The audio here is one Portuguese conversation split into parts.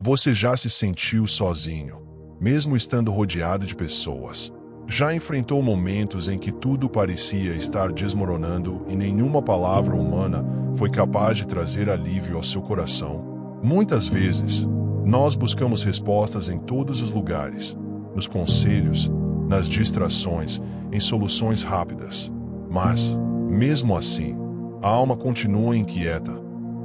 Você já se sentiu sozinho, mesmo estando rodeado de pessoas? Já enfrentou momentos em que tudo parecia estar desmoronando e nenhuma palavra humana foi capaz de trazer alívio ao seu coração? Muitas vezes, nós buscamos respostas em todos os lugares, nos conselhos, nas distrações, em soluções rápidas. Mas, mesmo assim, a alma continua inquieta,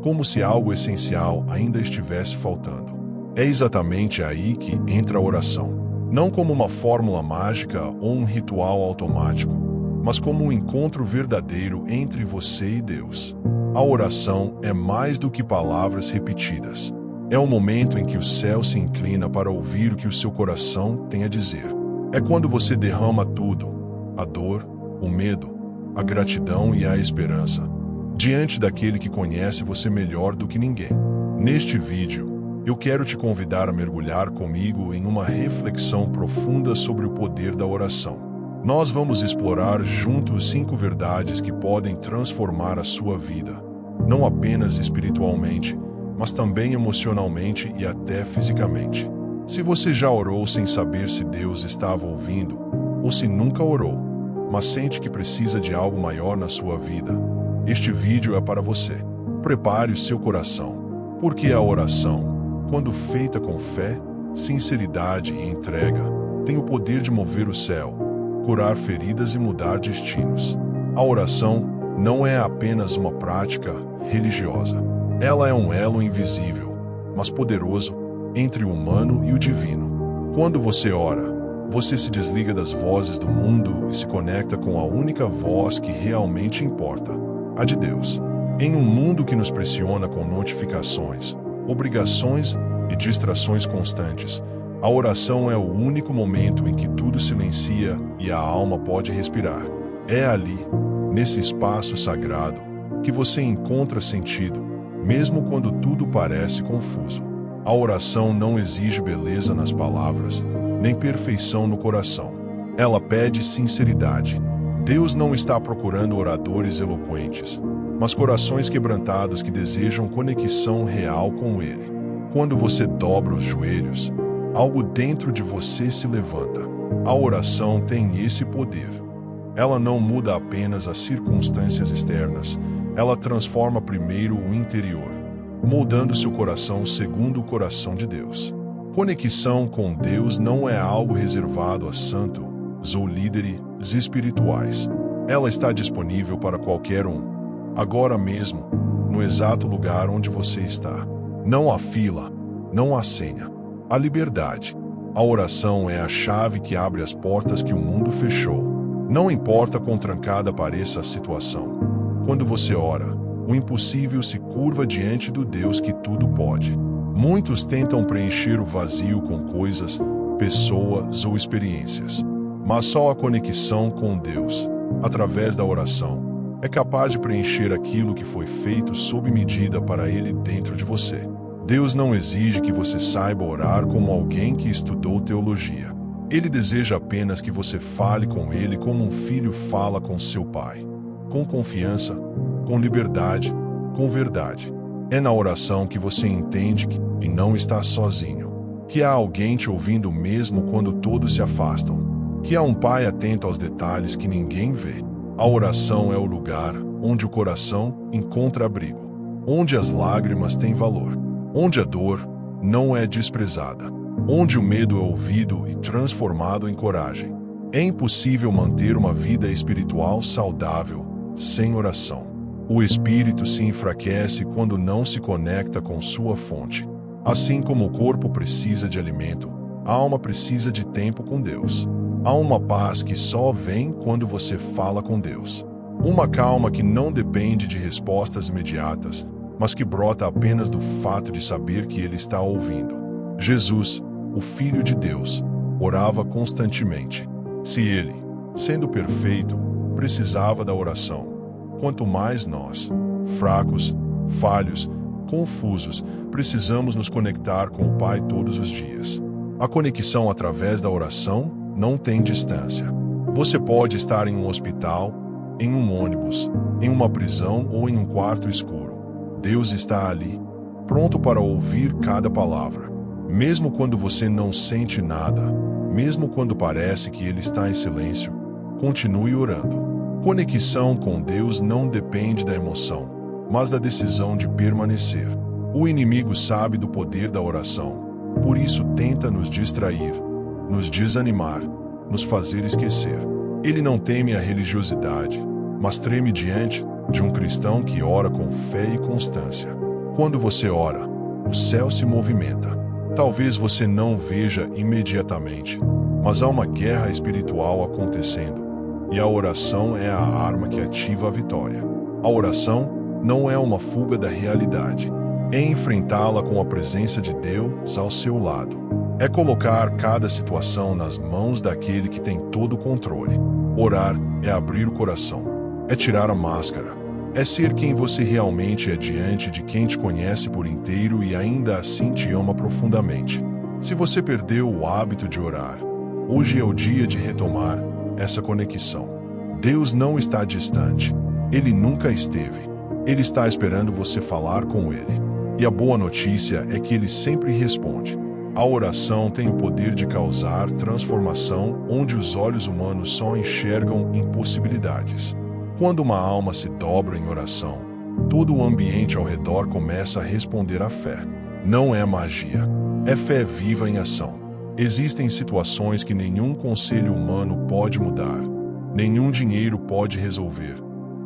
como se algo essencial ainda estivesse faltando. É exatamente aí que entra a oração. Não como uma fórmula mágica ou um ritual automático, mas como um encontro verdadeiro entre você e Deus. A oração é mais do que palavras repetidas. É o momento em que o céu se inclina para ouvir o que o seu coração tem a dizer. É quando você derrama tudo, a dor, o medo, a gratidão e a esperança, diante daquele que conhece você melhor do que ninguém. Neste vídeo, eu quero te convidar a mergulhar comigo em uma reflexão profunda sobre o poder da oração. Nós vamos explorar juntos 5 verdades que podem transformar a sua vida, não apenas espiritualmente, mas também emocionalmente e até fisicamente. Se você já orou sem saber se Deus estava ouvindo, ou se nunca orou, mas sente que precisa de algo maior na sua vida, este vídeo é para você. Prepare o seu coração, porque a oração, quando feita com fé, sinceridade e entrega, tem o poder de mover o céu, curar feridas e mudar destinos. A oração não é apenas uma prática religiosa. Ela é um elo invisível, mas poderoso, entre o humano e o divino. Quando você ora, você se desliga das vozes do mundo e se conecta com a única voz que realmente importa, a de Deus. Em um mundo que nos pressiona com notificações, obrigações e distrações constantes, a oração é o único momento em que tudo silencia e a alma pode respirar. É ali, nesse espaço sagrado, que você encontra sentido, mesmo quando tudo parece confuso. A oração não exige beleza nas palavras, nem perfeição no coração. Ela pede sinceridade. Deus não está procurando oradores eloquentes, mas corações quebrantados que desejam conexão real com Ele. Quando você dobra os joelhos, algo dentro de você se levanta. A oração tem esse poder. Ela não muda apenas as circunstâncias externas, ela transforma primeiro o interior, moldando seu coração segundo o coração de Deus. Conexão com Deus não é algo reservado a santos ou líderes espirituais. Ela está disponível para qualquer um, agora mesmo, no exato lugar onde você está. Não há fila, não há senha. Há liberdade. A oração é a chave que abre as portas que o mundo fechou. Não importa quão trancada pareça a situação. Quando você ora, o impossível se curva diante do Deus que tudo pode. Muitos tentam preencher o vazio com coisas, pessoas ou experiências. Mas só a conexão com Deus, através da oração, é capaz de preencher aquilo que foi feito sob medida para Ele dentro de você. Deus não exige que você saiba orar como alguém que estudou teologia. Ele deseja apenas que você fale com Ele como um filho fala com seu pai. Com confiança, com liberdade, com verdade. É na oração que você entende que não está sozinho. Que há alguém te ouvindo mesmo quando todos se afastam. Que há um pai atento aos detalhes que ninguém vê. A oração é o lugar onde o coração encontra abrigo. Onde as lágrimas têm valor. Onde a dor não é desprezada. Onde o medo é ouvido e transformado em coragem. É impossível manter uma vida espiritual saudável sem oração. O espírito se enfraquece quando não se conecta com sua fonte. Assim como o corpo precisa de alimento, a alma precisa de tempo com Deus. Há uma paz que só vem quando você fala com Deus. Uma calma que não depende de respostas imediatas, mas que brota apenas do fato de saber que Ele está ouvindo. Jesus, o Filho de Deus, orava constantemente. Se Ele, sendo perfeito, precisava da oração, quanto mais nós, fracos, falhos, confusos, precisamos nos conectar com o Pai todos os dias. A conexão através da oração não tem distância. Você pode estar em um hospital, em um ônibus, em uma prisão ou em um quarto escuro. Deus está ali, pronto para ouvir cada palavra. Mesmo quando você não sente nada, mesmo quando parece que Ele está em silêncio, continue orando. Conexão com Deus não depende da emoção, mas da decisão de permanecer. O inimigo sabe do poder da oração, por isso tenta nos distrair, nos desanimar, nos fazer esquecer. Ele não teme a religiosidade, mas treme diante de um cristão que ora com fé e constância. Quando você ora, o céu se movimenta. Talvez você não veja imediatamente, mas há uma guerra espiritual acontecendo, e a oração é a arma que ativa a vitória. A oração não é uma fuga da realidade, é enfrentá-la com a presença de Deus ao seu lado. É colocar cada situação nas mãos daquele que tem todo o controle. Orar é abrir o coração, é tirar a máscara, é ser quem você realmente é diante de quem te conhece por inteiro e ainda assim te ama profundamente. Se você perdeu o hábito de orar, hoje é o dia de retomar essa conexão. Deus não está distante, Ele nunca esteve. Ele está esperando você falar com Ele. E a boa notícia é que Ele sempre responde. A oração tem o poder de causar transformação onde os olhos humanos só enxergam impossibilidades. Quando uma alma se dobra em oração, todo o ambiente ao redor começa a responder à fé. Não é magia, é fé viva em ação. Existem situações que nenhum conselho humano pode mudar, nenhum dinheiro pode resolver,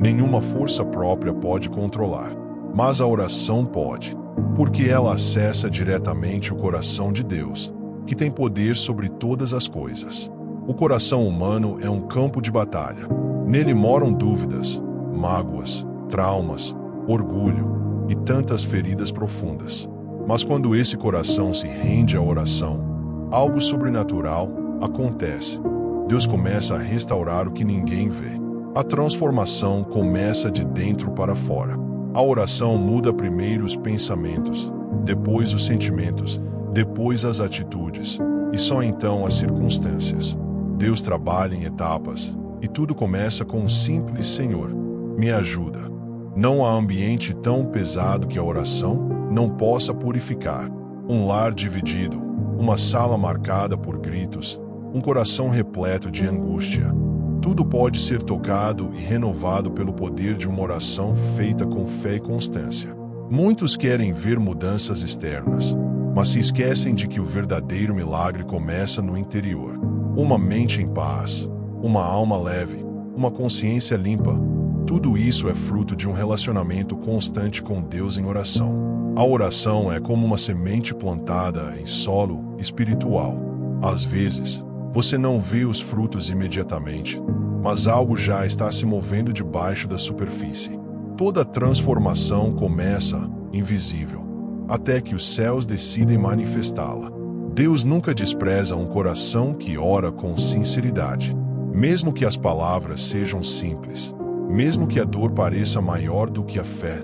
nenhuma força própria pode controlar. Mas a oração pode, porque ela acessa diretamente o coração de Deus, que tem poder sobre todas as coisas. O coração humano é um campo de batalha. Nele moram dúvidas, mágoas, traumas, orgulho e tantas feridas profundas. Mas quando esse coração se rende à oração, algo sobrenatural acontece. Deus começa a restaurar o que ninguém vê. A transformação começa de dentro para fora. A oração muda primeiro os pensamentos, depois os sentimentos, depois as atitudes, e só então as circunstâncias. Deus trabalha em etapas, e tudo começa com um simples Senhor, me ajuda. Não há ambiente tão pesado que a oração não possa purificar. Um lar dividido, uma sala marcada por gritos, um coração repleto de angústia. Tudo pode ser tocado e renovado pelo poder de uma oração feita com fé e constância. Muitos querem ver mudanças externas, mas se esquecem de que o verdadeiro milagre começa no interior. Uma mente em paz, uma alma leve, uma consciência limpa. Tudo isso é fruto de um relacionamento constante com Deus em oração. A oração é como uma semente plantada em solo espiritual. Às vezes, você não vê os frutos imediatamente, mas algo já está se movendo debaixo da superfície. Toda transformação começa invisível, até que os céus decidem manifestá-la. Deus nunca despreza um coração que ora com sinceridade. Mesmo que as palavras sejam simples, mesmo que a dor pareça maior do que a fé,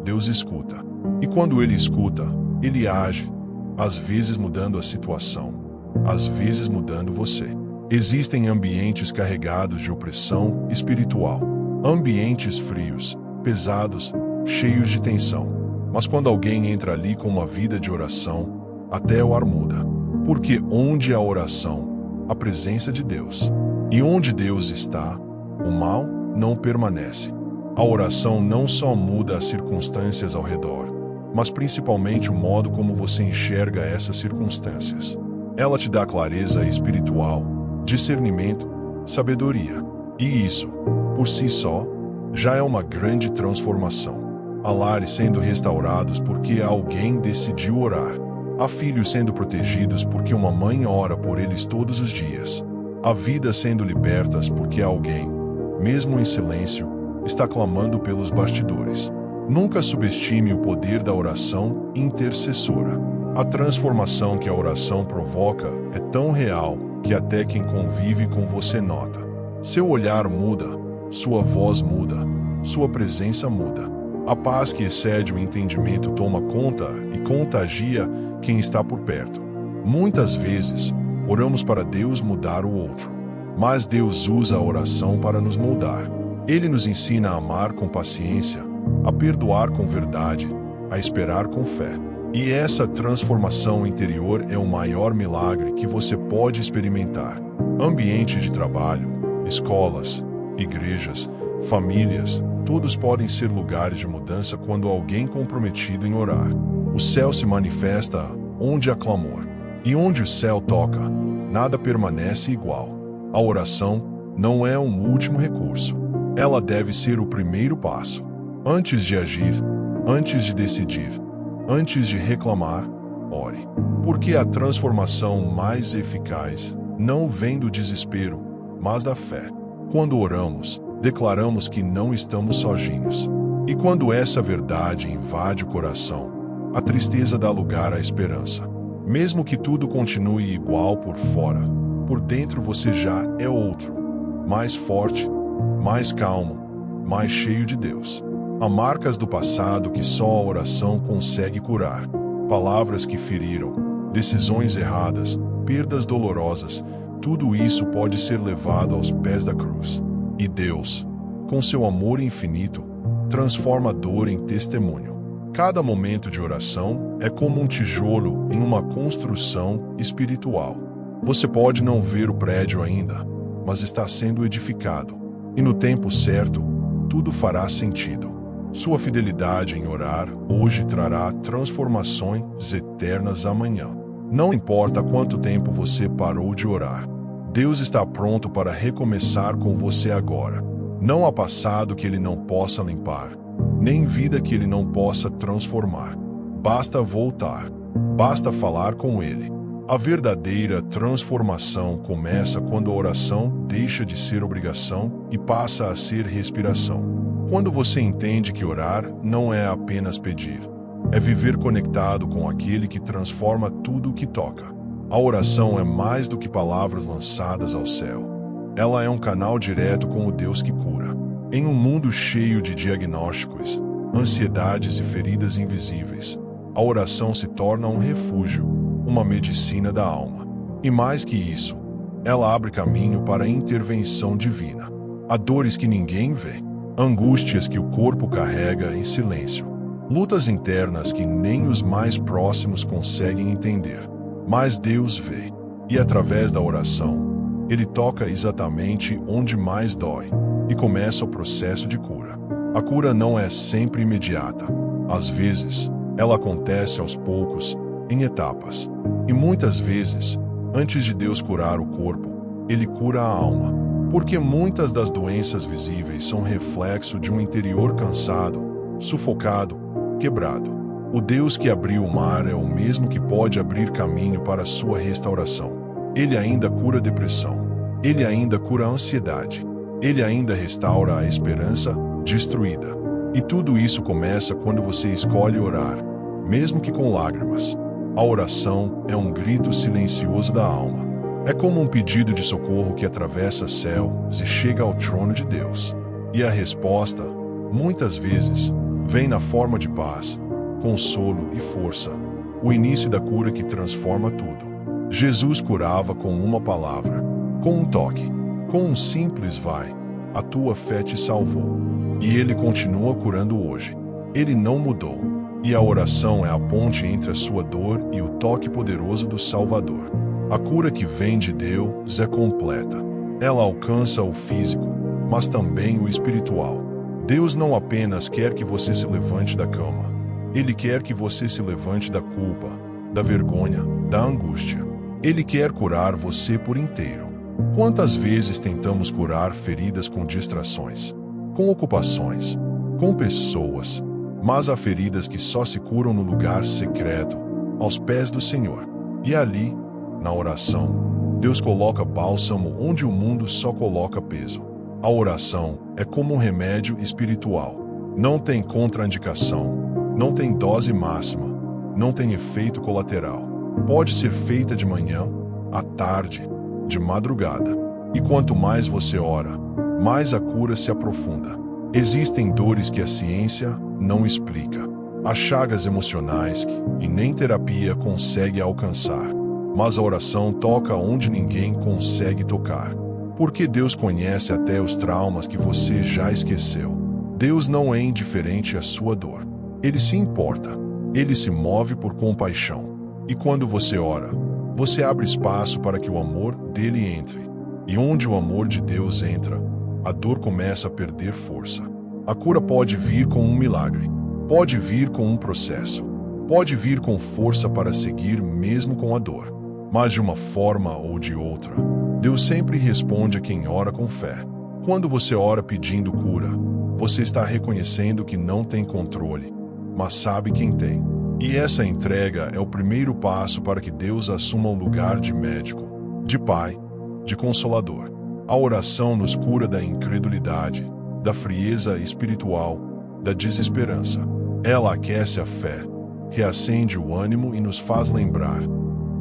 Deus escuta. E quando Ele escuta, Ele age, às vezes mudando a situação, às vezes mudando você. Existem ambientes carregados de opressão espiritual, ambientes frios, pesados, cheios de tensão. Mas quando alguém entra ali com uma vida de oração, até o ar muda. Porque onde há oração, a presença de Deus. E onde Deus está, o mal não permanece. A oração não só muda as circunstâncias ao redor, mas principalmente o modo como você enxerga essas circunstâncias. Ela te dá clareza espiritual, discernimento, sabedoria. E isso, por si só, já é uma grande transformação. Há lares sendo restaurados porque alguém decidiu orar. Há filhos sendo protegidos porque uma mãe ora por eles todos os dias. Há vidas sendo libertas porque alguém, mesmo em silêncio, está clamando pelos bastidores. Nunca subestime o poder da oração intercessora. A transformação que a oração provoca é tão real que até quem convive com você nota. Seu olhar muda, sua voz muda, sua presença muda. A paz que excede o entendimento toma conta e contagia quem está por perto. Muitas vezes, oramos para Deus mudar o outro, mas Deus usa a oração para nos moldar. Ele nos ensina a amar com paciência, a perdoar com verdade, a esperar com fé. E essa transformação interior é o maior milagre que você pode experimentar. Ambiente de trabalho, escolas, igrejas, famílias, todos podem ser lugares de mudança quando alguém comprometido em orar. O céu se manifesta onde há clamor. E onde o céu toca, nada permanece igual. A oração não é um último recurso. Ela deve ser o primeiro passo. Antes de agir, antes de decidir, antes de reclamar, ore. Porque a transformação mais eficaz não vem do desespero, mas da fé. Quando oramos, declaramos que não estamos sozinhos. E quando essa verdade invade o coração, a tristeza dá lugar à esperança. Mesmo que tudo continue igual por fora, por dentro você já é outro. Mais forte, mais calmo, mais cheio de Deus. Há marcas do passado que só a oração consegue curar. Palavras que feriram, decisões erradas, perdas dolorosas, tudo isso pode ser levado aos pés da cruz. E Deus, com seu amor infinito, transforma a dor em testemunho. Cada momento de oração é como um tijolo em uma construção espiritual. Você pode não ver o prédio ainda, mas está sendo edificado. E no tempo certo, tudo fará sentido. Sua fidelidade em orar hoje trará transformações eternas amanhã. Não importa quanto tempo você parou de orar, Deus está pronto para recomeçar com você agora. Não há passado que Ele não possa limpar, nem vida que Ele não possa transformar. Basta voltar, basta falar com Ele. A verdadeira transformação começa quando a oração deixa de ser obrigação e passa a ser respiração. Quando você entende que orar não é apenas pedir, é viver conectado com aquele que transforma tudo o que toca. A oração é mais do que palavras lançadas ao céu. Ela é um canal direto com o Deus que cura. Em um mundo cheio de diagnósticos, ansiedades e feridas invisíveis, a oração se torna um refúgio, uma medicina da alma. E mais que isso, ela abre caminho para a intervenção divina. Há dores que ninguém vê, angústias que o corpo carrega em silêncio, lutas internas que nem os mais próximos conseguem entender. Mas Deus vê, e através da oração, Ele toca exatamente onde mais dói, e começa o processo de cura. A cura não é sempre imediata. Às vezes, ela acontece aos poucos, em etapas. E muitas vezes, antes de Deus curar o corpo, Ele cura a alma. Porque muitas das doenças visíveis são reflexo de um interior cansado, sufocado, quebrado. O Deus que abriu o mar é o mesmo que pode abrir caminho para a sua restauração. Ele ainda cura a depressão. Ele ainda cura a ansiedade. Ele ainda restaura a esperança destruída. E tudo isso começa quando você escolhe orar, mesmo que com lágrimas. A oração é um grito silencioso da alma. É como um pedido de socorro que atravessa céus e chega ao trono de Deus. E a resposta, muitas vezes, vem na forma de paz, consolo e força, o início da cura que transforma tudo. Jesus curava com uma palavra, com um toque, com um simples vai, a tua fé te salvou. E Ele continua curando hoje. Ele não mudou. E a oração é a ponte entre a sua dor e o toque poderoso do Salvador. A cura que vem de Deus é completa. Ela alcança o físico, mas também o espiritual. Deus não apenas quer que você se levante da cama. Ele quer que você se levante da culpa, da vergonha, da angústia. Ele quer curar você por inteiro. Quantas vezes tentamos curar feridas com distrações, com ocupações, com pessoas, mas há feridas que só se curam no lugar secreto, aos pés do Senhor. E ali, na oração, Deus coloca bálsamo onde o mundo só coloca peso. A oração é como um remédio espiritual. Não tem contraindicação, não tem dose máxima, não tem efeito colateral. Pode ser feita de manhã, à tarde, de madrugada. E quanto mais você ora, mais a cura se aprofunda. Existem dores que a ciência não explica. Há chagas emocionais que nem terapia consegue alcançar. Mas a oração toca onde ninguém consegue tocar. Porque Deus conhece até os traumas que você já esqueceu. Deus não é indiferente à sua dor. Ele se importa. Ele se move por compaixão. E quando você ora, você abre espaço para que o amor dele entre. E onde o amor de Deus entra, a dor começa a perder força. A cura pode vir com um milagre, pode vir com um processo, pode vir com força para seguir mesmo com a dor. Mas de uma forma ou de outra, Deus sempre responde a quem ora com fé. Quando você ora pedindo cura, você está reconhecendo que não tem controle, mas sabe quem tem. E essa entrega é o primeiro passo para que Deus assuma o lugar de médico, de pai, de consolador. A oração nos cura da incredulidade, da frieza espiritual, da desesperança. Ela aquece a fé, reacende o ânimo e nos faz lembrar: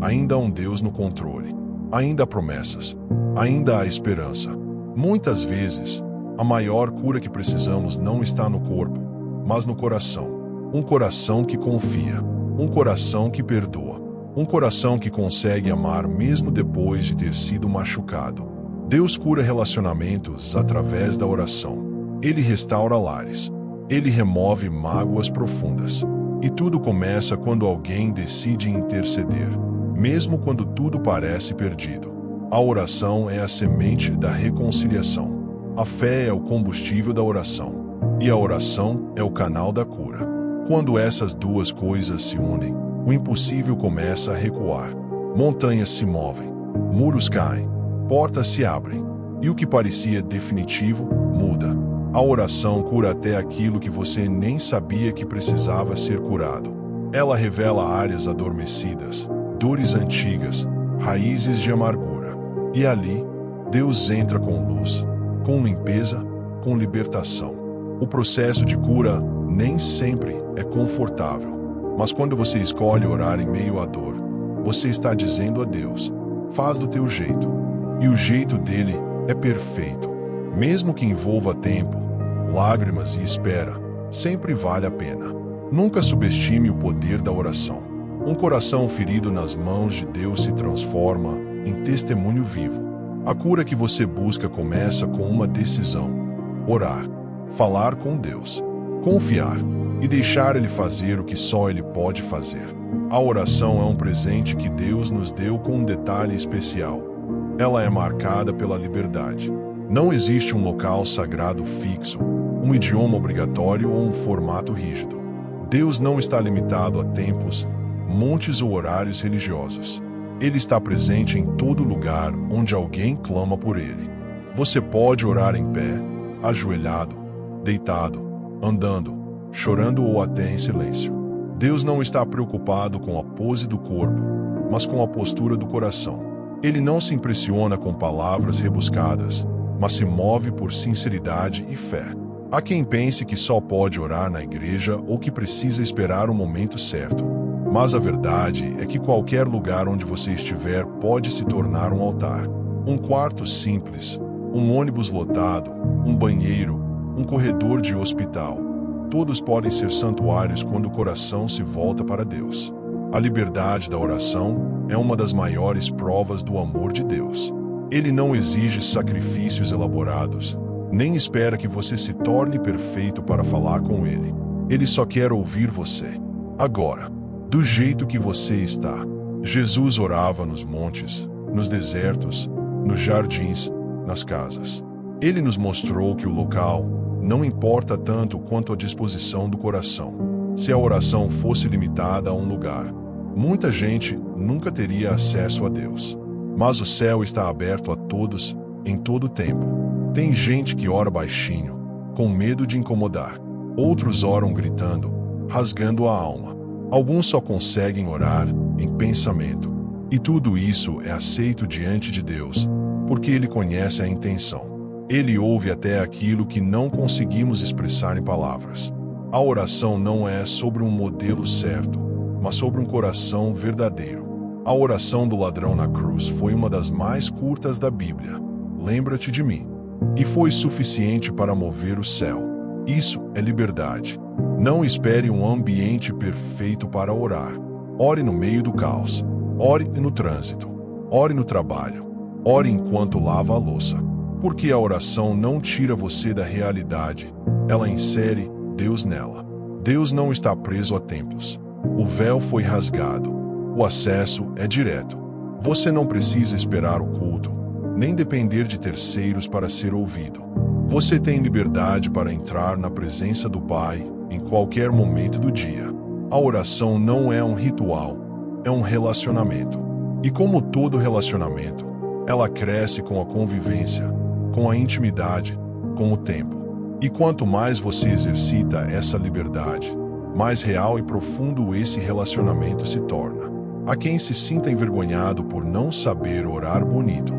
ainda há um Deus no controle, ainda há promessas, ainda há esperança. Muitas vezes, a maior cura que precisamos não está no corpo, mas no coração. Um coração que confia, um coração que perdoa, um coração que consegue amar mesmo depois de ter sido machucado. Deus cura relacionamentos através da oração. Ele restaura lares. Ele remove mágoas profundas. E tudo começa quando alguém decide interceder, mesmo quando tudo parece perdido. A oração é a semente da reconciliação. A fé é o combustível da oração. E a oração é o canal da cura. Quando essas duas coisas se unem, o impossível começa a recuar. Montanhas se movem, muros caem, portas se abrem, e o que parecia definitivo muda. A oração cura até aquilo que você nem sabia que precisava ser curado. Ela revela áreas adormecidas, dores antigas, raízes de amargura. E ali, Deus entra com luz, com limpeza, com libertação. O processo de cura nem sempre é confortável, mas quando você escolhe orar em meio à dor, você está dizendo a Deus: faz do teu jeito. E o jeito dele é perfeito. Mesmo que envolva tempo, lágrimas e espera, sempre vale a pena. Nunca subestime o poder da oração. Um coração ferido nas mãos de Deus se transforma em testemunho vivo. A cura que você busca começa com uma decisão: orar, falar com Deus, confiar e deixar Ele fazer o que só Ele pode fazer. A oração é um presente que Deus nos deu com um detalhe especial. Ela é marcada pela liberdade. Não existe um local sagrado fixo, um idioma obrigatório ou um formato rígido. Deus não está limitado a templos, montes ou horários religiosos. Ele está presente em todo lugar onde alguém clama por Ele. Você pode orar em pé, ajoelhado, deitado, andando, chorando ou até em silêncio. Deus não está preocupado com a pose do corpo, mas com a postura do coração. Ele não se impressiona com palavras rebuscadas, mas se move por sinceridade e fé. Há quem pense que só pode orar na igreja ou que precisa esperar o momento certo. Mas a verdade é que qualquer lugar onde você estiver pode se tornar um altar. Um quarto simples, um ônibus lotado, um banheiro, um corredor de hospital. Todos podem ser santuários quando o coração se volta para Deus. A liberdade da oração é uma das maiores provas do amor de Deus. Ele não exige sacrifícios elaborados, nem espera que você se torne perfeito para falar com Ele. Ele só quer ouvir você, agora, do jeito que você está. Jesus orava nos montes, nos desertos, nos jardins, nas casas. Ele nos mostrou que o local não importa tanto quanto a disposição do coração. Se a oração fosse limitada a um lugar, muita gente nunca teria acesso a Deus. Mas o céu está aberto a todos, em todo tempo. Tem gente que ora baixinho, com medo de incomodar. Outros oram gritando, rasgando a alma. Alguns só conseguem orar em pensamento. E tudo isso é aceito diante de Deus, porque Ele conhece a intenção. Ele ouve até aquilo que não conseguimos expressar em palavras. A oração não é sobre um modelo certo, mas sobre um coração verdadeiro. A oração do ladrão na cruz foi uma das mais curtas da Bíblia. Lembra-te de mim. E foi suficiente para mover o céu. Isso é liberdade. Não espere um ambiente perfeito para orar. Ore no meio do caos. Ore no trânsito. Ore no trabalho. Ore enquanto lava a louça. Porque a oração não tira você da realidade. Ela insere Deus nela. Deus não está preso a templos. O véu foi rasgado. O acesso é direto. Você não precisa esperar o culto, nem depender de terceiros para ser ouvido. Você tem liberdade para entrar na presença do Pai em qualquer momento do dia. A oração não é um ritual, é um relacionamento. E como todo relacionamento, ela cresce com a convivência, com a intimidade, com o tempo. E quanto mais você exercita essa liberdade, mais real e profundo esse relacionamento se torna. Há quem se sinta envergonhado por não saber orar bonito.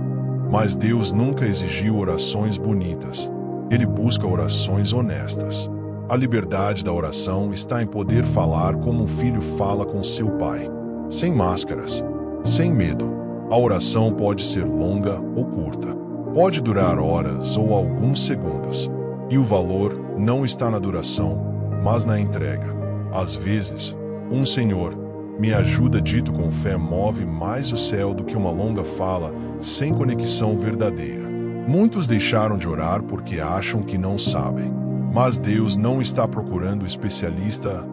Mas Deus nunca exigiu orações bonitas. Ele busca orações honestas. A liberdade da oração está em poder falar como um filho fala com seu pai. Sem máscaras, sem medo. A oração pode ser longa ou curta. Pode durar horas ou alguns segundos. E o valor não está na duração, mas na entrega. Às vezes, um Senhor, me ajuda dito com fé move mais o céu do que uma longa fala sem conexão verdadeira. Muitos deixaram de orar porque acham que não sabem. Mas Deus não está procurando especialistas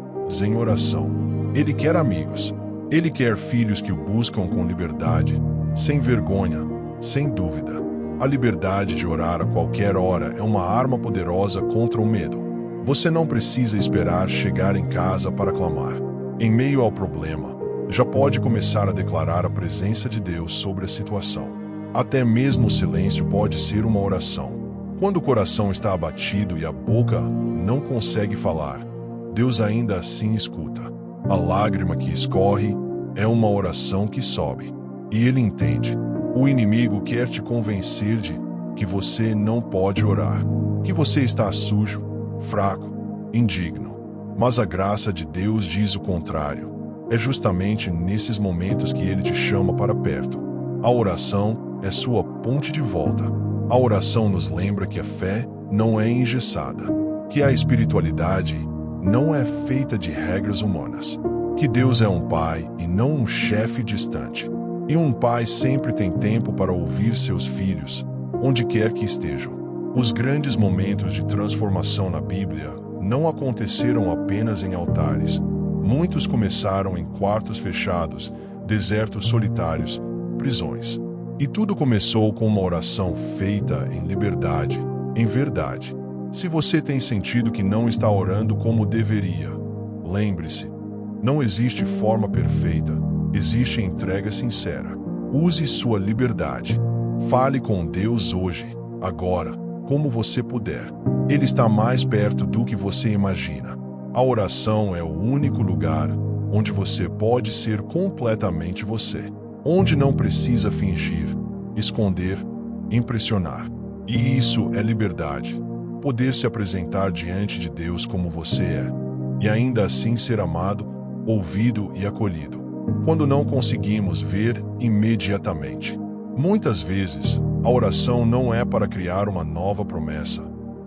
em oração. Ele quer amigos. Ele quer filhos que o buscam com liberdade, sem vergonha, sem dúvida. A liberdade de orar a qualquer hora é uma arma poderosa contra o medo. Você não precisa esperar chegar em casa para clamar. Em meio ao problema, já pode começar a declarar a presença de Deus sobre a situação. Até mesmo o silêncio pode ser uma oração. Quando o coração está abatido e a boca não consegue falar, Deus ainda assim escuta. A lágrima que escorre é uma oração que sobe. E Ele entende. O inimigo quer te convencer de que você não pode orar, que você está sujo, fraco, indigno. Mas a graça de Deus diz o contrário. É justamente nesses momentos que Ele te chama para perto. A oração é sua ponte de volta. A oração nos lembra que a fé não é engessada, que a espiritualidade não é feita de regras humanas, que Deus é um pai e não um chefe distante. E um pai sempre tem tempo para ouvir seus filhos, onde quer que estejam. Os grandes momentos de transformação na Bíblia não aconteceram apenas em altares. Muitos começaram em quartos fechados, desertos solitários, prisões. E tudo começou com uma oração feita em liberdade, em verdade. Se você tem sentido que não está orando como deveria, lembre-se, não existe forma perfeita, existe entrega sincera. Use sua liberdade. Fale com Deus hoje, agora, como você puder. Ele está mais perto do que você imagina. A oração é o único lugar onde você pode ser completamente você. Onde não precisa fingir, esconder, impressionar. E isso é liberdade. Poder se apresentar diante de Deus como você é, e ainda assim ser amado, ouvido e acolhido. Quando não conseguimos ver imediatamente. Muitas vezes, a oração não é para criar uma nova promessa,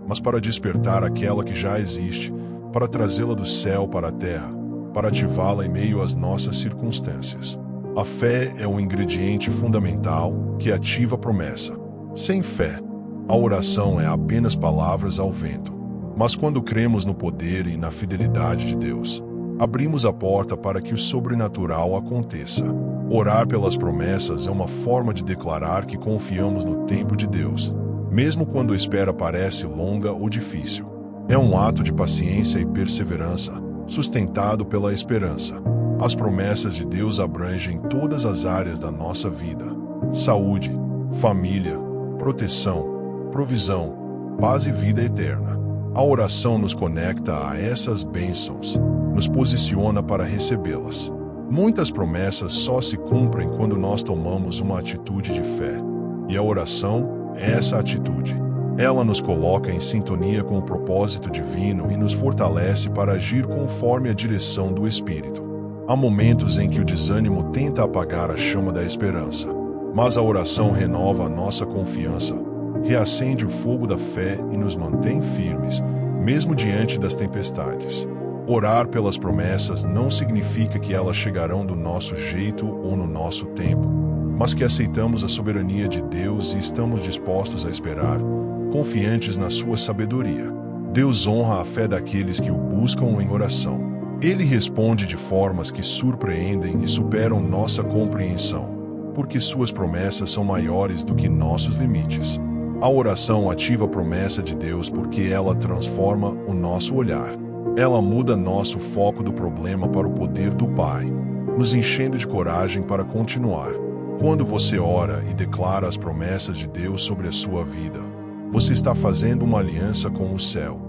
mas para despertar aquela que já existe, para trazê-la do céu para a terra, para ativá-la em meio às nossas circunstâncias. A fé é o ingrediente fundamental que ativa a promessa. Sem fé, a oração é apenas palavras ao vento. Mas quando cremos no poder e na fidelidade de Deus, abrimos a porta para que o sobrenatural aconteça. Orar pelas promessas é uma forma de declarar que confiamos no tempo de Deus, mesmo quando a espera parece longa ou difícil. É um ato de paciência e perseverança, sustentado pela esperança. As promessas de Deus abrangem todas as áreas da nossa vida: saúde, família, proteção, provisão, paz e vida eterna. A oração nos conecta a essas bênçãos, nos posiciona para recebê-las. Muitas promessas só se cumprem quando nós tomamos uma atitude de fé. E a oração é essa atitude. Ela nos coloca em sintonia com o propósito divino e nos fortalece para agir conforme a direção do Espírito. Há momentos em que o desânimo tenta apagar a chama da esperança, mas a oração renova a nossa confiança, reacende o fogo da fé e nos mantém firmes, mesmo diante das tempestades. Orar pelas promessas não significa que elas chegarão do nosso jeito ou no nosso tempo, mas que aceitamos a soberania de Deus e estamos dispostos a esperar, confiantes na sua sabedoria. Deus honra a fé daqueles que o buscam em oração. Ele responde de formas que surpreendem e superam nossa compreensão, porque suas promessas são maiores do que nossos limites. A oração ativa a promessa de Deus porque ela transforma o nosso olhar. Ela muda nosso foco do problema para o poder do Pai, nos enchendo de coragem para continuar. Quando você ora e declara as promessas de Deus sobre a sua vida, você está fazendo uma aliança com o céu,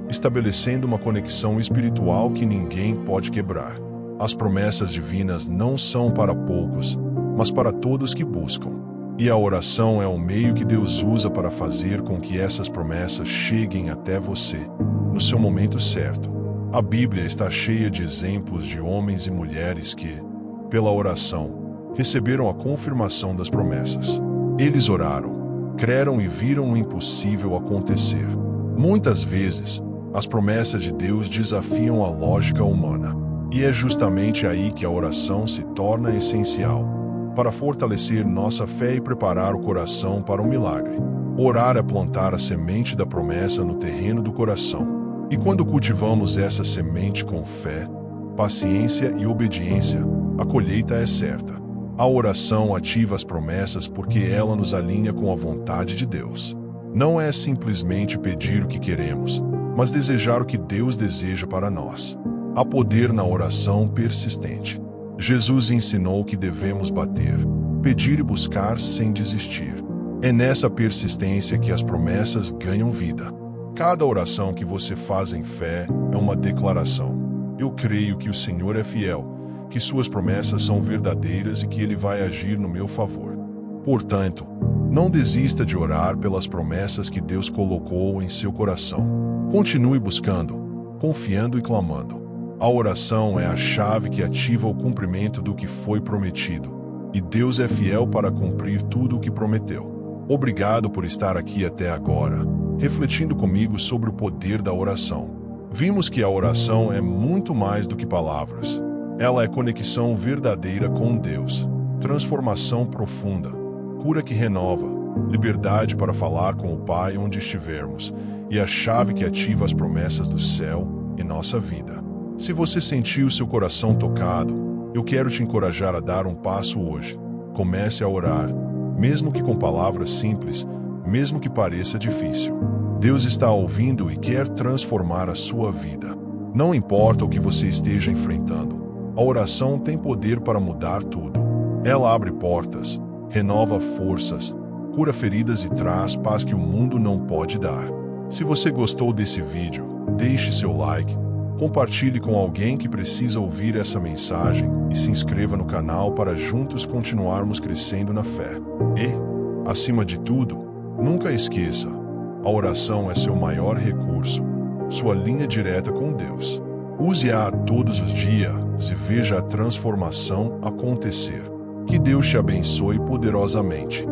estabelecendo uma conexão espiritual que ninguém pode quebrar. As promessas divinas não são para poucos, mas para todos que buscam. E a oração é o meio que Deus usa para fazer com que essas promessas cheguem até você, no seu momento certo. A Bíblia está cheia de exemplos de homens e mulheres que, pela oração, receberam a confirmação das promessas. Eles oraram, creram e viram o impossível acontecer. Muitas vezes, as promessas de Deus desafiam a lógica humana. E é justamente aí que a oração se torna essencial, para fortalecer nossa fé e preparar o coração para o milagre. Orar é plantar a semente da promessa no terreno do coração. E quando cultivamos essa semente com fé, paciência e obediência, a colheita é certa. A oração ativa as promessas porque ela nos alinha com a vontade de Deus. Não é simplesmente pedir o que queremos, mas desejar o que Deus deseja para nós. Há poder na oração persistente. Jesus ensinou que devemos bater, pedir e buscar sem desistir. É nessa persistência que as promessas ganham vida. Cada oração que você faz em fé é uma declaração. Eu creio que o Senhor é fiel, que suas promessas são verdadeiras e que Ele vai agir no meu favor. Portanto, não desista de orar pelas promessas que Deus colocou em seu coração. Continue buscando, confiando e clamando. A oração é a chave que ativa o cumprimento do que foi prometido, e Deus é fiel para cumprir tudo o que prometeu. Obrigado por estar aqui até agora, refletindo comigo sobre o poder da oração. Vimos que a oração é muito mais do que palavras. Ela é conexão verdadeira com Deus, transformação profunda, cura que renova, liberdade para falar com o Pai onde estivermos, e a chave que ativa as promessas do céu em nossa vida. Se você sentiu seu coração tocado, eu quero te encorajar a dar um passo hoje. Comece a orar, mesmo que com palavras simples, mesmo que pareça difícil. Deus está ouvindo e quer transformar a sua vida. Não importa o que você esteja enfrentando, a oração tem poder para mudar tudo. Ela abre portas, renova forças, cura feridas e traz paz que o mundo não pode dar. Se você gostou desse vídeo, deixe seu like, compartilhe com alguém que precisa ouvir essa mensagem e se inscreva no canal para juntos continuarmos crescendo na fé. E, acima de tudo, nunca esqueça, a oração é seu maior recurso, sua linha direta com Deus. Use-a todos os dias e veja a transformação acontecer. Que Deus te abençoe poderosamente.